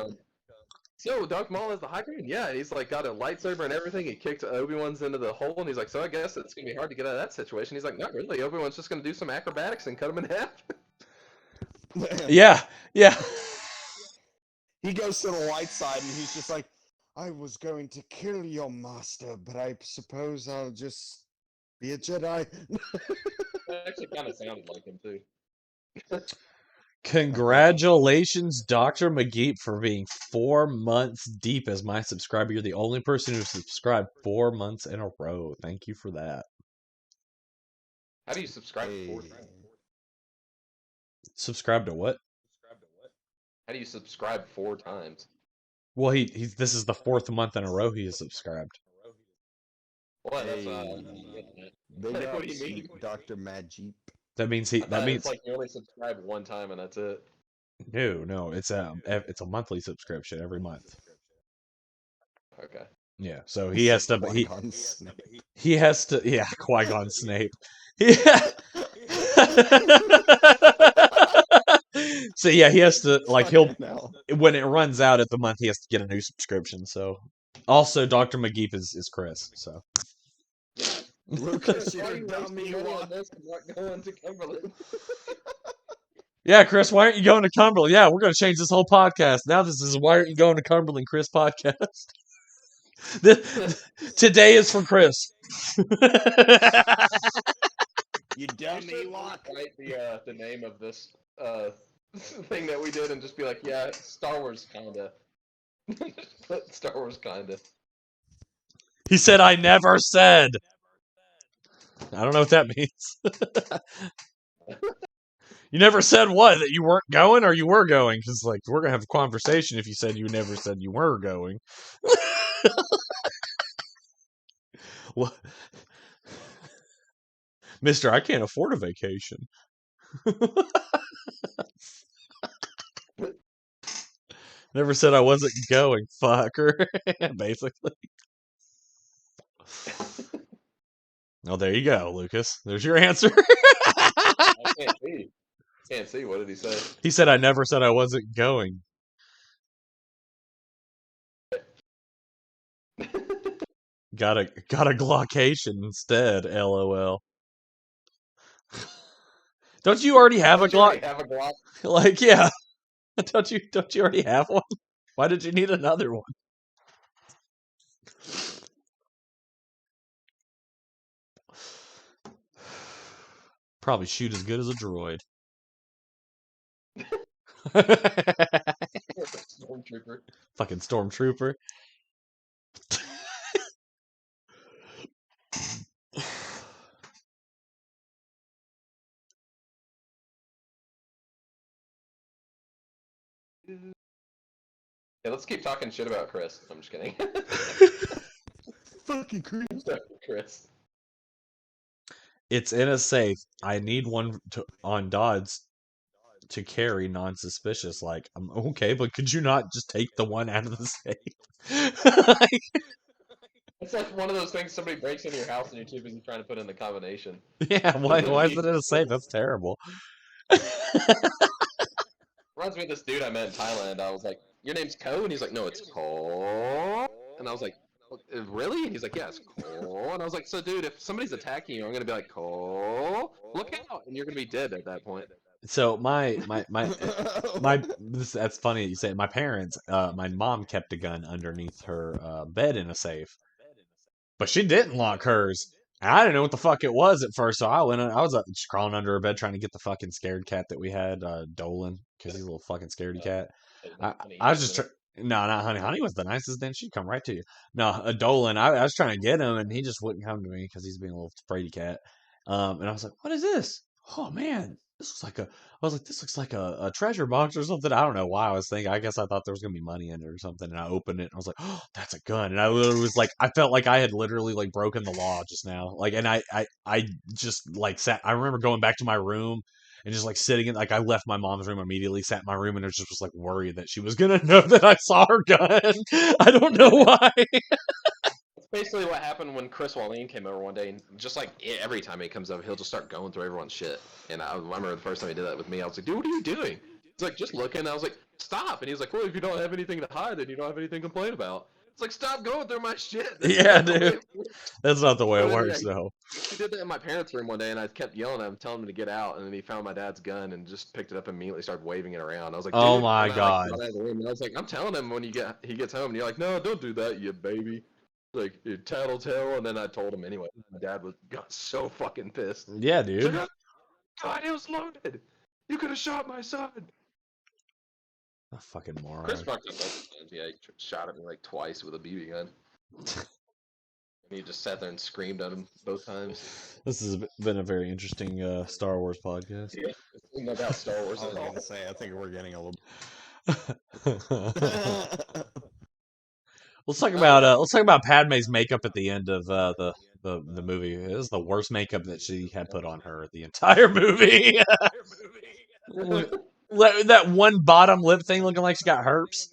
so Darth Maul has the high ground? Yeah, and he's like got a lightsaber and everything. He kicked Obi-Wan's into the hole, and he's like, so I guess it's gonna be hard to get out of that situation. He's like, not really. Obi-Wan's just gonna do some acrobatics and cut him in half. Yeah. He goes to the light side and he's just like, I was going to kill your master, but I suppose I'll just be a Jedi. That actually kind of sounded like him too. Congratulations, Dr. McGeep, for being 4 months deep as my subscriber. You're the only person who's subscribed 4 months in a row. Thank you for that. How do you subscribe to 4 Hey. times? Subscribe to what? How do you subscribe 4 times? Well, he's this is the 4th month in a row he has subscribed. Well, that's Hey. Big What do ups, you mean? Dr. Majip. That means it's means like you only subscribe 1 time and that's it. no, it's a monthly subscription every month. Okay. Yeah, so he has to Qui-Gon Snape. he has to yeah, Qui-Gon Snape. Yeah. So yeah, he has to like Fucking hell. when it runs out at the month he has to get a new subscription. So also Dr. McGeep is Chris. So Lucas, Why are you're you dumb, wasting you money are. on this and not going to Cumberland? yeah, Chris, why aren't you going to Cumberland? Yeah, we're gonna change this whole podcast. Now this is why aren't you going to Cumberland, Chris podcast. Today is for Chris. You dumb You should Ewok. write the name of this thing that we did and just be like, yeah, Star Wars kinda. Star Wars kinda. He said, I never said. I don't know what that means. You never said what? That you weren't going or you were going? Because, like, we're going to have a conversation if you said you never said you were going. What? Mister, I can't afford a vacation. Never said I wasn't going, fucker. Basically. Oh, there you go, Lucas. There's your answer. I can't see. Can't see. What did he say? He said I never said I wasn't going. Got a Glaucation instead, LOL. Don't you already have a Glock? Have a Glock? Like, yeah. Don't you already have one? Why did you need another one? Probably shoot as good as a droid. Stormtrooper. Fucking stormtrooper. Yeah, let's keep talking shit about Chris. I'm just kidding. Fucking Chris. Chris. It's in a safe. I need one on Dodds to carry non-suspicious. Like, I'm okay, but could you not just take the one out of the safe? Like, It's like one of those things somebody breaks into your house and you're too busy trying to put in the combination. yeah, why is it in a safe? That's terrible. Reminds me of this dude I met in Thailand. I was like, your name's Ko? And he's like, no, it's Ko. And I was like, really? And he's like, yeah, it's Ko. And I was like, so dude, if somebody's attacking you, I'm going to be like, Ko, look out. And you're going to be dead at that point. So that's funny that you say it. My parents, my mom kept a gun underneath her bed in a safe, but she didn't lock hers. And I didn't know what the fuck it was at first, so I went. I was just crawling under her bed trying to get the fucking scared cat that we had, Dolan, because he's a little fucking scaredy cat. I was just no, not Honey. Honey was the nicest. Then she'd come right to you. No, a Dolan. I was trying to get him, and he just wouldn't come to me because he's being a little fraidy cat. And I was like, "What is this? Oh man, this looks like a." I was like, "This looks like a treasure box or something." I don't know why I was thinking. I guess I thought there was gonna be money in it or something. And I opened it, and I was like, "Oh, that's a gun." And I literally was like, I felt like I had literally like broken the law just now. Like, and I just like sat. I remember going back to my room and just like sitting in, like, I left my mom's room immediately, sat in my room, and just was like worried that she was gonna know that I saw her gun. I don't know why. That's basically what happened when Chris Wallin came over one day, and just like every time he comes over, he'll just start going through everyone's shit. And I remember the first time he did that with me, I was like, "Dude, what are you doing?" He's like, "Just looking." I was like, "Stop!" And he's like, "Well, if you don't have anything to hide, then you don't have anything to complain about." It's like, stop going through my shit. That's Yeah, not the way dude. it works. That's not the way it But then, works, yeah, though. he did that in my parents' room one day, and I kept yelling at him, telling him to get out, and then he found my dad's gun and just picked it up and immediately started waving it around. I was like, Oh "Dude," my and I God. got out of the room, and I was like, "I'm telling him when he gets home," and you're like, "No, don't do that, you baby." Like, you tattletale, and then I told him anyway. My dad got so fucking pissed. Yeah, He's like, dude. "Oh, God, it was loaded. You could have shot my son. A fucking Chris moron. fucked up both times. Yeah, he shot at me like twice with a BB gun. And he just sat there and screamed at him both times. This has been a very interesting Star Wars podcast. Yeah, it's not about Star Wars I was at all. gonna say, I think we're getting a little. Let's talk about Padme's makeup at the end of the movie. It was the worst makeup that she had put on her the entire movie. That one bottom lip thing looking like she got herpes.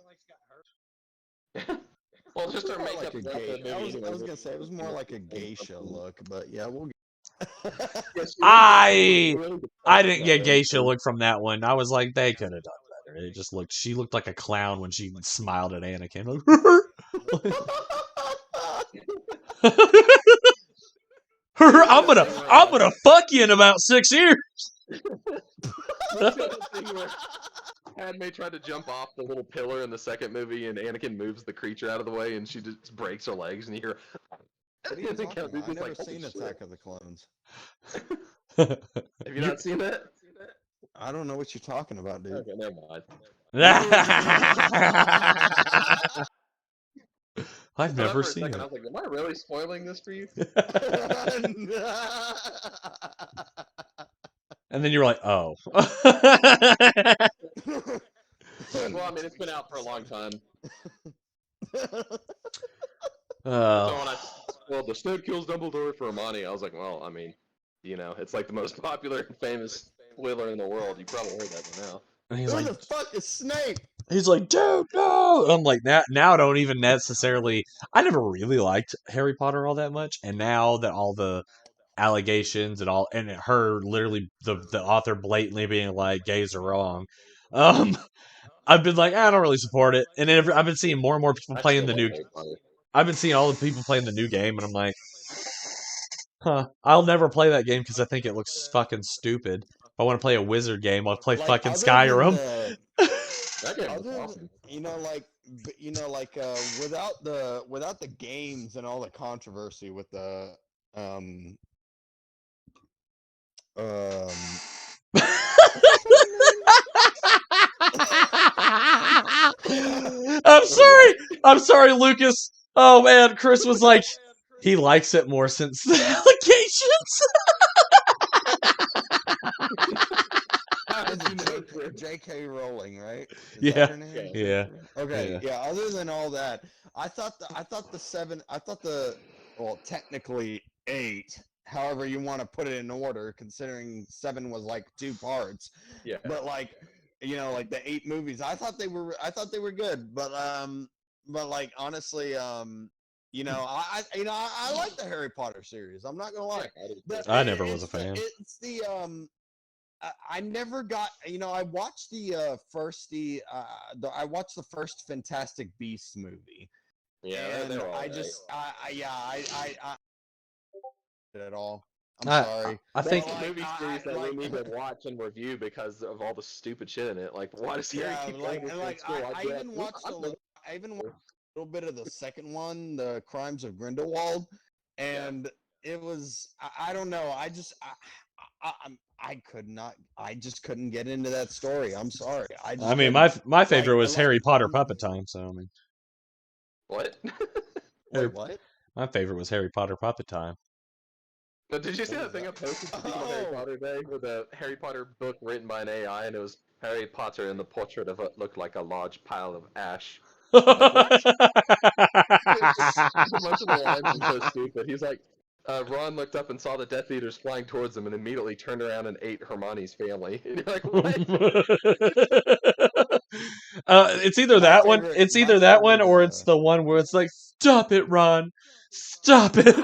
Well, just her More makeup. like a throughout the geisha. movie I was anyway. gonna say it was more like a geisha look, but yeah, we'll. Yeah, she I really did I didn't that get though. geisha look from that one. I was like, they could have done better. She looked like a clown when she smiled at Anakin. I'm gonna fuck you in about 6 years. What's the other thing where Padme tried to jump off the little pillar in the second movie, and Anakin moves the creature out of the way, and she just breaks her legs, and you hear. What are you I think talking about? I've Count Dooku's never like, "Holy seen shit." Attack of the Clones. Have you not seen that? I don't know what you're talking about, dude. Okay, never mind. I've I thought never for a seen second, I it. was like, "Am I really spoiling this for you?" And then you're like, oh. Well, I mean, it's been out for a long time. So Oh. when I spoiled the Snoke kills Dumbledore for Amani, I was like, well, I mean, you know, it's like the most popular and famous spoiler in the world. You probably heard that by now. And he's Who like, the fuck is Snape? dude, no. And I'm like, now I don't even necessarily. I never really liked Harry Potter all that much, and now that all the allegations and her literally the author blatantly being like gays are wrong, I've been like, I don't really support it, and I've been seeing more and more people I playing still the like new. Harry Potter. I've been seeing all the people playing the new game, and I'm like, huh, I'll never play that game because I think it looks fucking stupid. If I want to play a wizard game, I'll play fucking other than Skyrim. That game was other than, awesome. without the games and all the controversy with the I'm sorry, Lucas. Oh man, Chris was like, he likes it more since the allegations. J.K. Rowling, right? Is Yeah. that her name? Yeah. Okay. Yeah. Yeah. Other than all that, I thought technically 8. However you want to put it in order, considering 7 was like 2 parts. Yeah. But like, like the 8 movies, I thought they were good. But like honestly, I like the Harry Potter series. I'm not gonna lie. But I never was a fan. It's the I never got. I watched the first Fantastic Beasts movie. Yeah, and they're all I right. just I at all. I'm I- sorry. I think That's a movie series that we need to watch and review because of all the stupid shit in it. Like, why does Harry Yeah, keep like, going and to like school? I even watched a little bit of the second one, The Crimes of Grindelwald, and it was. I don't know. I could not. I just couldn't get into that story. I'm sorry. I just. I mean, couldn't. my favorite Like- was like Harry Potter Ron- Puppet Time. So I mean, What? Harry- Wait, what? my favorite was Harry Potter Puppet Time. But did you see What that was thing I that? posted speaking of Harry Oh! Potter Day with a Harry Potter book written by an AI, and it was Harry Potter and the portrait of what looked like a large pile of ash. A bunch of the lines are so stupid. He's like, Ron looked up and saw the Death Eaters flying towards him, and immediately turned around and ate Hermione's family. And you're like, what? It's either My that one. favorite- It's my either that one, favorite, or it's the one where it's like, "Stop it, Ron! Stop it!" You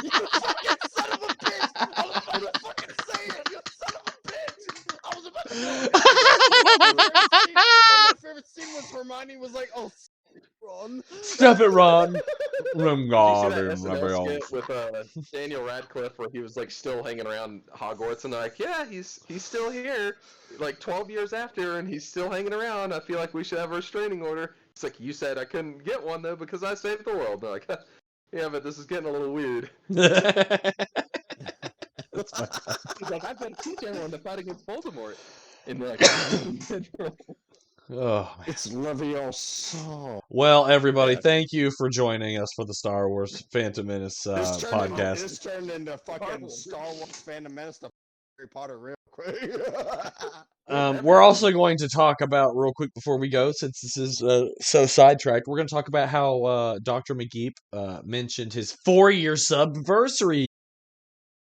fucking son of a bitch! I was about to fucking say it! You son of a bitch! I was about to go. My favorite scene was Hermione was like, "Oh, Ron." Stop it, Ron! Did you see that SNL skit with Daniel Radcliffe where he was like still hanging around Hogwarts, and they're like, "Yeah, he's still here, like 12 years after, and he's still hanging around. I feel like we should have a restraining order." It's like, "You said I couldn't get one though because I saved the world." They're like, "Yeah, but this is getting a little weird." He's like, "I've got to teach everyone to fight against Voldemort." And they're like, Oh, It's Leviosa. well, everybody, Yeah. thank you for joining us for the Star Wars Phantom Menace podcast. This turned into fucking Star Wars Phantom Menace to Harry Potter real quick. We're also going to talk about, real quick before we go, since this is so sidetracked, we're going to talk about how Dr. McGeep mentioned his 4-year subversary